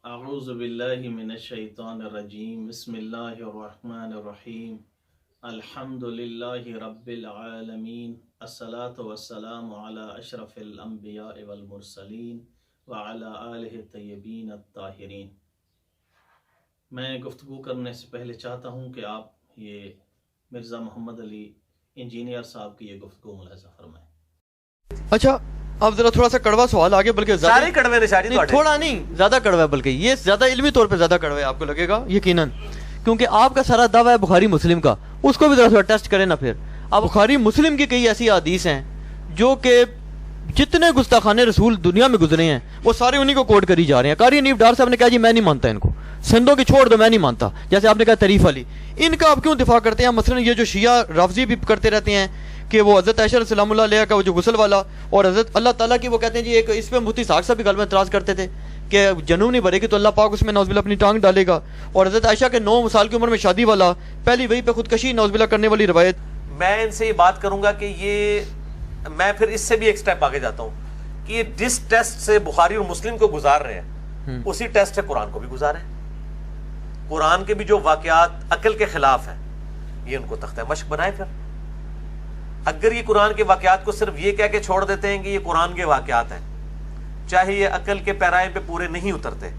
اعوذ باللہ من الشیطان الرجیم بسم اللہ الرحمن الرحیم الحمد للہ رب العالمین الصلاة والسلام علی اشرف الانبیاء والمرسلین وعلی آلہ الطیبین الطاہرین۔ میں گفتگو کرنے سے پہلے چاہتا ہوں کہ آپ یہ مرزا محمد علی انجینئر صاحب کی یہ گفتگو ملاحظہ فرمائیں۔ اچھا اب ذرا تھوڑا سا کڑوا سوال آگے، بلکہ سارے کڑوے نشانی نہیں، تھوڑا نہیں زیادہ کڑوا ہے، بلکہ یہ زیادہ علمی طور پہ زیادہ کڑوا ہے، آپ کو لگے گا یقیناً، کیونکہ آپ کا سارا دعویٰ ہے بخاری مسلم کا، اس کو بھی ذرا ٹیسٹ کریں نا۔ پھر اب بخاری مسلم کی کئی ایسی حدیث ہیں جو کہ جتنے گستاخانے رسول دنیا میں گزرے ہیں وہ سارے انہی کو کوٹ کری جا رہے ہیں۔ قاری نیف ڈار صاحب نے کہا جی میں نہیں مانتا ان کو، سندوں کی چھوڑ دو میں نہیں مانتا، جیسے آپ نے کہا طریف علی، ان کا آپ کیوں دفاع کرتے ہیں؟ مثلا یہ جو شیعہ رافضی بھی کرتے رہتے ہیں کہ وہ حضرت عائشہ سلام اللہ علیہ کا وہ جو غسل والا، اور حضرت اللہ تعالیٰ کی وہ کہتے ہیں جی ایک اس پہ مفتی ساق صاحب بھی غالباً اعتراض کرتے تھے کہ جنوں نہیں بھرے گی تو اللہ پاک اس میں نعوذ باللہ اپنی ٹانگ ڈالے گا، اور حضرت عائشہ کے 9 سال کی عمر میں شادی والا پہلی وہی پہ خودکشی نعوذ باللہ کرنے والی روایت۔ میں ان سے یہ بات کروں گا کہ یہ میں پھر اس سے بھی ایک سٹیپ آگے جاتا ہوں کہ یہ جس ٹیسٹ سے بخاری اور مسلم کو گزار رہے ہیں اسی ٹیسٹ سے قرآن کو بھی گزارے ہیں۔ قرآن کے بھی جو واقعات عقل کے خلاف ہیں یہ ان کو تختہ مشق بنائے۔ پھر اگر یہ قرآن کے واقعات کو صرف یہ کہہ کے چھوڑ دیتے ہیں کہ یہ قرآن کے واقعات ہیں، چاہے یہ عقل کے پیرائے پہ پورے نہیں اترتے،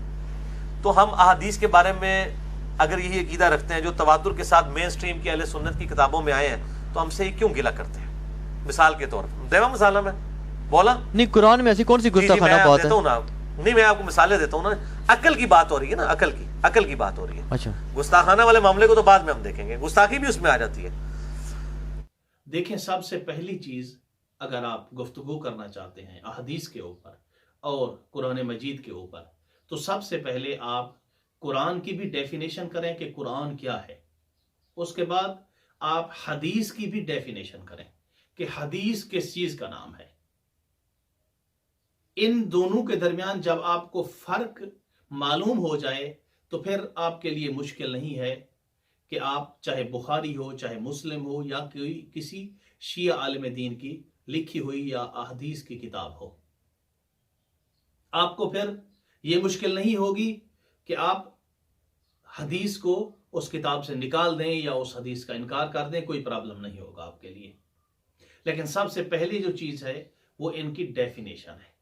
تو ہم احادیث کے بارے میں اگر یہی عقیدہ رکھتے ہیں جو تواتر کے ساتھ مین سٹریم کی اہل سنت کی کتابوں میں آئے ہیں، تو ہم سے یہ کیوں گلہ کرتے ہیں؟ مثال کے طور پر دیوا مثالہ میں بولا نہیں، قرآن میں ایسی کون سی گستاخانہ بات ہے؟ نہیں میں آپ کو مثالیں دیتا ہوں نا، عقل کی بات ہو رہی ہے نا، عقل کی بات ہو رہی ہے۔ اچھا گستاخانہ والے معاملے کو تو بعد میں ہم دیکھیں گے، گستاخی بھی اس میں آ جاتی ہے۔ دیکھیں، سب سے پہلی چیز اگر آپ گفتگو کرنا چاہتے ہیں احادیث کے اوپر اور قرآن مجید کے اوپر، تو سب سے پہلے آپ قرآن کی بھی ڈیفینیشن کریں کہ قرآن کیا ہے، اس کے بعد آپ حدیث کی بھی ڈیفینیشن کریں کہ حدیث کس چیز کا نام ہے۔ ان دونوں کے درمیان جب آپ کو فرق معلوم ہو جائے تو پھر آپ کے لیے مشکل نہیں ہے کہ آپ چاہے بخاری ہو، چاہے مسلم ہو، یا کوئی کسی شیعہ عالم دین کی لکھی ہوئی یا احادیث کی کتاب ہو، آپ کو پھر یہ مشکل نہیں ہوگی کہ آپ حدیث کو اس کتاب سے نکال دیں یا اس حدیث کا انکار کر دیں، کوئی پرابلم نہیں ہوگا آپ کے لیے۔ لیکن سب سے پہلی جو چیز ہے وہ ان کی ڈیفینیشن ہے۔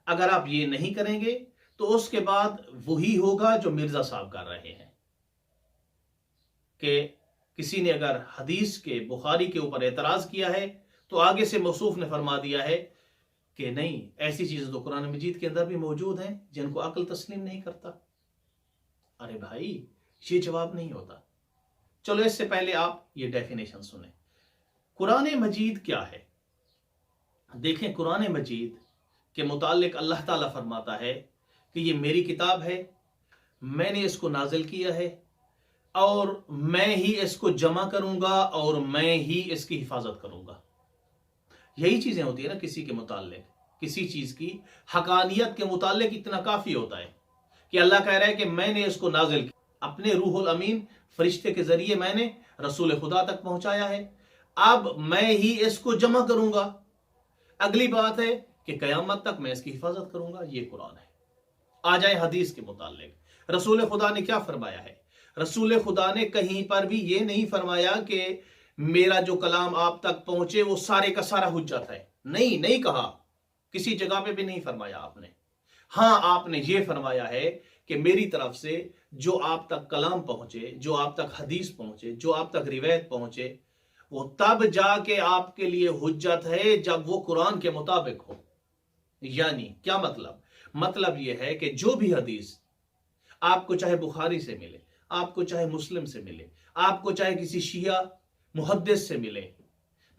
اگر آپ یہ نہیں کریں گے تو اس کے بعد وہی ہوگا جو مرزا صاحب کر رہے ہیں کہ کسی نے اگر حدیث کے بخاری کے اوپر اعتراض کیا ہے تو آگے سے موصوف نے فرما دیا ہے کہ نہیں، ایسی چیزیں تو قرآن مجید کے اندر بھی موجود ہیں جن کو عقل تسلیم نہیں کرتا۔ ارے بھائی، یہ جواب نہیں ہوتا۔ چلو اس سے پہلے آپ یہ ڈیفینیشن سنیں، قرآن مجید کیا ہے۔ دیکھیں، قرآن مجید کے متعلق اللہ تعالیٰ فرماتا ہے کہ یہ میری کتاب ہے، میں نے اس کو نازل کیا ہے، اور میں ہی اس کو جمع کروں گا اور میں ہی اس کی حفاظت کروں گا۔ یہی چیزیں ہوتی ہیں نا، کسی کے متعلق، کسی چیز کی حقانیت کے متعلق اتنا کافی ہوتا ہے کہ اللہ کہہ رہا ہے کہ میں نے اس کو نازل کیا، اپنے روح الامین فرشتے کے ذریعے میں نے رسول خدا تک پہنچایا ہے، اب میں ہی اس کو جمع کروں گا۔ اگلی بات ہے کہ قیامت تک میں اس کی حفاظت کروں گا۔ یہ قرآن ہے۔ آ جائیں حدیث کے متعلق، رسول خدا نے کیا فرمایا ہے؟ رسول خدا نے کہیں پر بھی یہ نہیں فرمایا کہ میرا جو کلام آپ تک پہنچے وہ سارے کا سارا حجت ہے، نہیں کہا، کسی جگہ پہ بھی نہیں فرمایا آپ نے۔ ہاں، آپ نے یہ فرمایا ہے کہ میری طرف سے جو آپ تک کلام پہنچے، جو آپ تک حدیث پہنچے، جو آپ تک روایت پہنچے، وہ تب جا کے آپ کے لیے حجت ہے جب وہ قرآن کے مطابق ہو۔ یعنی کیا مطلب یہ ہے کہ جو بھی حدیث آپ کو چاہے بخاری سے ملے، آپ کو چاہے مسلم سے ملے، آپ کو چاہے کسی شیعہ محدث سے ملے،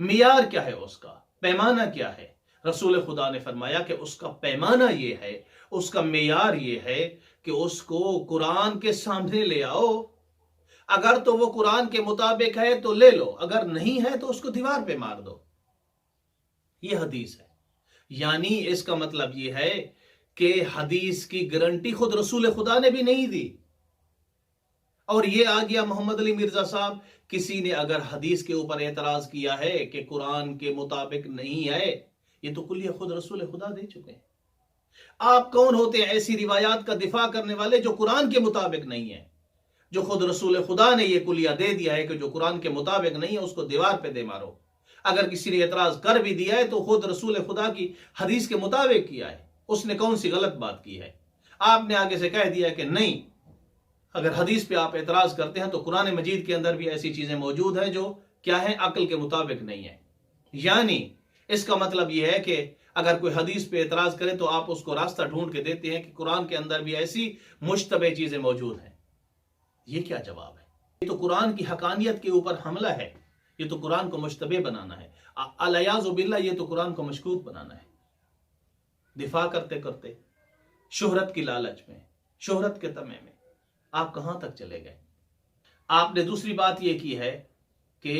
معیار کیا ہے، اس کا پیمانہ کیا ہے؟ رسول خدا نے فرمایا کہ اس کا پیمانہ یہ ہے، اس کا معیار یہ ہے کہ اس کو قرآن کے سامنے لے آؤ۔ اگر تو وہ قرآن کے مطابق ہے تو لے لو، اگر نہیں ہے تو اس کو دیوار پہ مار دو۔ یہ حدیث ہے۔ یعنی اس کا مطلب یہ ہے کہ حدیث کی گارنٹی خود رسول خدا نے بھی نہیں دی، اور یہ آ گیا محمد علی مرزا صاحب، کسی نے اگر حدیث کے اوپر اعتراض کیا ہے کہ قرآن کے مطابق نہیں ہے، یہ تو کلیہ خود رسول خدا دے چکے ہیں۔ آپ کون ہوتے ہیں ایسی روایات کا دفاع کرنے والے جو قرآن کے مطابق نہیں ہے، جو خود رسول خدا نے یہ کلیہ دے دیا ہے کہ جو قرآن کے مطابق نہیں ہے اس کو دیوار پہ دے مارو۔ اگر کسی نے اعتراض کر بھی دیا ہے تو خود رسول خدا کی حدیث کے مطابق کیا ہے، اس نے کون سی غلط بات کی ہے؟ آپ نے آگے سے کہہ دیا کہ نہیں، اگر حدیث پہ آپ اعتراض کرتے ہیں تو قرآن مجید کے اندر بھی ایسی چیزیں موجود ہیں جو کیا ہیں، عقل کے مطابق نہیں ہے۔ یعنی اس کا مطلب یہ ہے کہ اگر کوئی حدیث پہ اعتراض کرے تو آپ اس کو راستہ ڈھونڈ کے دیتے ہیں کہ قرآن کے اندر بھی ایسی مشتبہ چیزیں موجود ہیں۔ یہ کیا جواب ہے؟ یہ تو قرآن کی حقانیت کے اوپر حملہ ہے، یہ تو قرآن کو مشتبہ بنانا ہے، الیاذ باللہ یہ تو قرآن کو مشکوک بنانا ہے۔ دفاع کرتے کرتے شہرت کی لالچ میں، شہرت کے تمے میں آپ کہاں تک چلے گئے؟ آپ نے دوسری بات یہ کی ہے کہ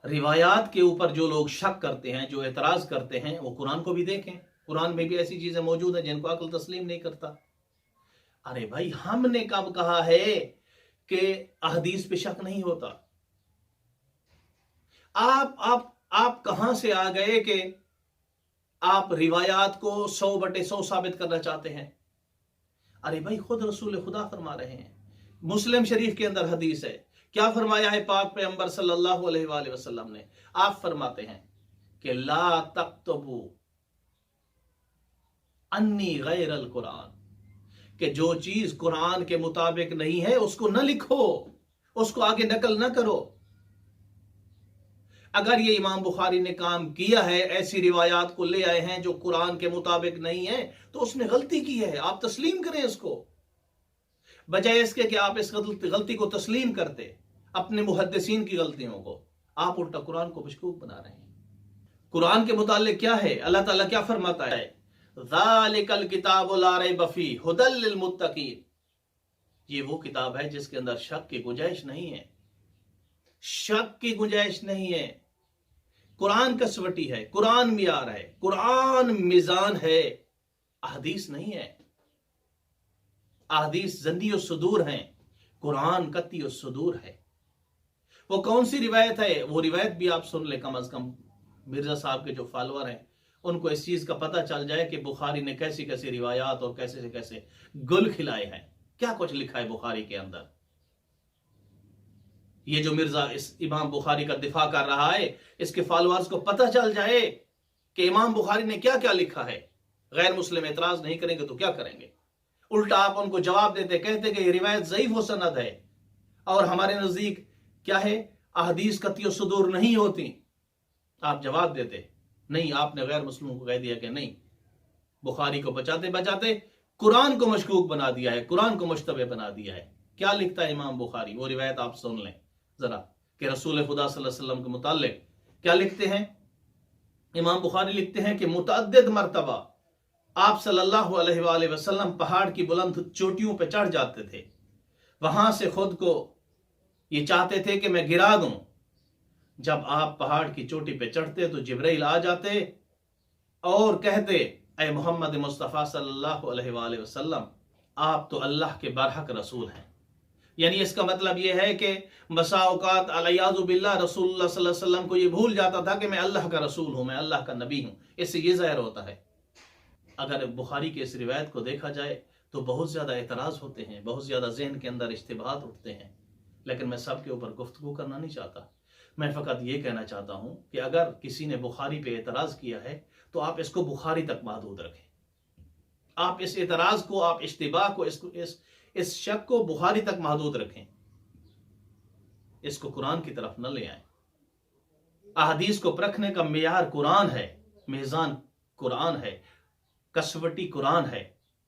روایات کے اوپر جو لوگ شک کرتے ہیں، جو اعتراض کرتے ہیں، وہ قرآن کو بھی دیکھیں، قرآن میں بھی ایسی چیزیں موجود ہیں جن کو عقل تسلیم نہیں کرتا۔ ارے بھائی، ہم نے کب کہا ہے کہ احادیث پہ شک نہیں ہوتا؟ آپ کہاں سے آ گئے کہ آپ روایات کو 100/100 ثابت کرنا چاہتے ہیں؟ ارے بھائی، خود رسول خدا فرما رہے ہیں، مسلم شریف کے اندر حدیث ہے، کیا فرمایا ہے پاک پیغمبر صلی اللہ علیہ وآلہ وسلم نے؟ آپ فرماتے ہیں کہ لا تکتبوا انی غیر القرآن، کہ جو چیز قرآن کے مطابق نہیں ہے اس کو نہ لکھو، اس کو آگے نقل نہ کرو۔ اگر یہ امام بخاری نے کام کیا ہے، ایسی روایات کو لے آئے ہیں جو قرآن کے مطابق نہیں ہے، تو اس نے غلطی کی ہے، آپ تسلیم کریں اس کو، بجائے اس کے کہ آپ اس غلطی کو تسلیم کرتے، اپنے محدثین کی غلطیوں کو آپ الٹا قرآن کو مشکوک بنا رہے ہیں۔ قرآن کے متعلق کیا ہے؟ اللہ تعالیٰ کیا فرماتا ہے؟ ذالک الکتاب لا ریب فیہ ھدی للمتقین، یہ وہ کتاب ہے جس کے اندر شک کی گنجائش نہیں ہے، شک کی گنجائش نہیں ہے۔ قرآن کسوٹی ہے، قرآن معیار ہے، قرآن میزان ہے، احادیث نہیں ہے۔ احادیث زندی الصدور ہیں، قرآن قطعی الصدور ہے۔ وہ کون سی روایت ہے؟ وہ روایت بھی آپ سن لیں، کم از کم مرزا صاحب کے جو فالوور ہیں ان کو اس چیز کا پتہ چل جائے کہ بخاری نے کیسی کیسی روایات اور کیسے سے کیسے گل کھلائے ہیں، کیا کچھ لکھا ہے بخاری کے اندر۔ یہ جو مرزا اس امام بخاری کا دفاع کر رہا ہے، اس کے فالوورز کو پتہ چل جائے کہ امام بخاری نے کیا کیا لکھا ہے۔ غیر مسلم اعتراض نہیں کریں گے تو کیا کریں گے؟ الٹا آپ ان کو جواب دیتے، کہتے کہ یہ روایت ضعیف و سند ہے اور ہمارے نزدیک کیا ہے، احادیث قطعی الصدور نہیں ہوتی۔ آپ جواب دیتے نہیں، آپ نے غیر مسلموں کو کہہ دیا کہ نہیں، بخاری کو بچاتے بچاتے قرآن کو مشکوک بنا دیا ہے، قرآن کو مشتبہ بنا دیا ہے۔ کیا لکھتا ہے امام بخاری؟ وہ روایت آپ سن لیں ذرا کہ رسول خدا صلی اللہ علیہ وسلم کے متعلق کیا لکھتے ہیں۔ امام بخاری لکھتے ہیں کہ متعدد مرتبہ آپ صلی اللہ علیہ وآلہ وسلم پہاڑ کی بلند چوٹیوں پہ چڑھ جاتے تھے، وہاں سے خود کو یہ چاہتے تھے کہ میں گرا دوں۔ جب آپ پہاڑ کی چوٹی پہ چڑھتے تو جبرائیل آ جاتے اور کہتے، اے محمد مصطفیٰ صلی اللہ علیہ وآلہ وسلم، آپ تو اللہ کے برحق رسول ہیں۔ یعنی اس کا مطلب یہ ہے کہ بسا اوقات الیاذ باللہ رسول اللہ صلی اللہ علیہ وسلم کو یہ بھول جاتا تھا کہ میں اللہ کا رسول ہوں، میں اللہ کا نبی ہوں۔ اس سے یہ ظاہر ہوتا ہے، اگر بخاری کی اس روایت کو دیکھا جائے تو بہت زیادہ اعتراض ہوتے ہیں، بہت زیادہ ذہن کے اندر اشتباہات اٹھتے ہیں، لیکن میں سب کے اوپر گفتگو کرنا نہیں چاہتا۔ میں فقط یہ کہنا چاہتا ہوں کہ اگر کسی نے بخاری پہ اعتراض کیا ہے تو آپ اس کو بخاری تک محدود رکھیں، آپ اس اعتراض کو، آپ اشتباہ کو، اس شک کو بخاری تک محدود رکھیں، اس کو قرآن کی طرف نہ لے آئیں۔ احادیث کو پرکھنے کا معیار قرآن ہے، میزان قرآن ہے، کسوٹی قرآن ہے،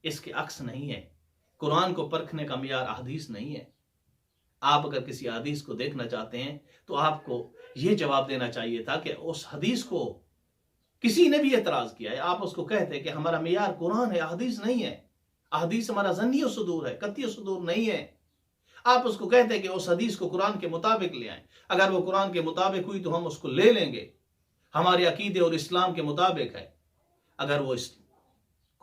اس کے عکس نہیں ہے۔ قرآن کو پرکھنے کا معیار احادیث نہیں ہے۔ آپ اگر کسی حدیث کو دیکھنا چاہتے ہیں تو آپ کو یہ جواب دینا چاہیے تھا کہ اس حدیث کو کسی نے بھی اعتراض کیا ہے، آپ اس کو کہتے کہ ہمارا معیار قرآن ہے، احادیث نہیں ہے، احادیث ہمارا ظنی و صدور ہے، قطعی و صدور نہیں ہے۔ آپ اس کو کہتے کہ اس حدیث کو قرآن کے مطابق لے آئیں، اگر وہ قرآن کے مطابق ہوئی تو ہم اس کو لے لیں گے، ہمارے عقیدے اور اسلام کے مطابق ہے۔ اگر وہ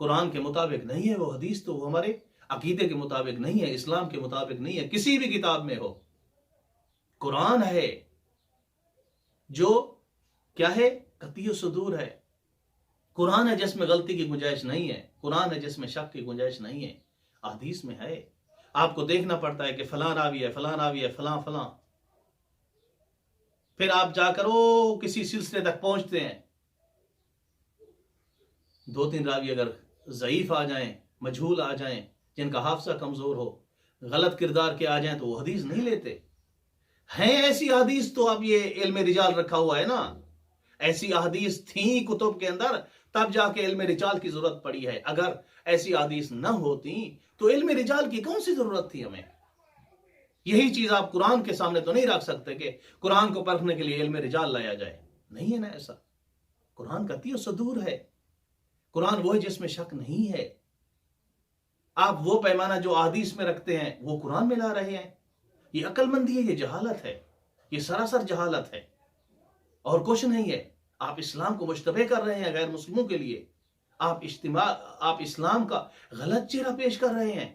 قرآن کے مطابق نہیں ہے وہ حدیث، تو وہ ہمارے عقیدے کے مطابق نہیں ہے، اسلام کے مطابق نہیں ہے، کسی بھی کتاب میں ہو۔ قرآن ہے جو کیا ہے، قطعی و صدور ہے۔ قرآن ہے جس میں غلطی کی گنجائش نہیں ہے، قرآن ہے جس میں شک کی گنجائش نہیں ہے، احادیث میں ہے۔ آپ کو دیکھنا پڑتا ہے کہ فلاں راوی ہے، فلاں راوی ہے، فلاں فلاں، پھر آپ جا کر کسی سلسلے تک پہنچتے ہیں، 2-3 راوی اگر ضعیف آ جائیں، مجہول آ جائیں، جن کا حافظہ کمزور ہو، غلط کردار کے آ جائیں، تو وہ حدیث نہیں لیتے ہیں۔ ایسی حدیث تو اب یہ علم رجال رکھا ہوا ہے نا، ایسی احادیث تھیں کتب کے اندر، تب جا کے علم رجال کی ضرورت پڑی ہے۔ اگر ایسی احادیث نہ ہوتی تو علم رجال کی کون سی ضرورت تھی ہمیں؟ یہی چیز آپ قرآن کے سامنے تو نہیں رکھ سکتے کہ قرآن کو پرکھنے کے لیے علم رجال لایا جائے، نہیں ہے نا ایسا۔ قرآن کا تیو صدور ہے، قرآن وہ ہے جس میں شک نہیں ہے۔ آپ وہ پیمانہ جو احادیث میں رکھتے ہیں وہ قرآن میں لا رہے ہیں، یہ عقل مندی ہے، یہ جہالت ہے، یہ سراسر جہالت ہے اور کچھ نہیں ہے۔ آپ اسلام کو مشتبہ کر رہے ہیں غیر مسلموں کے لیے، آپ اسلام کا غلط چہرہ پیش کر رہے ہیں۔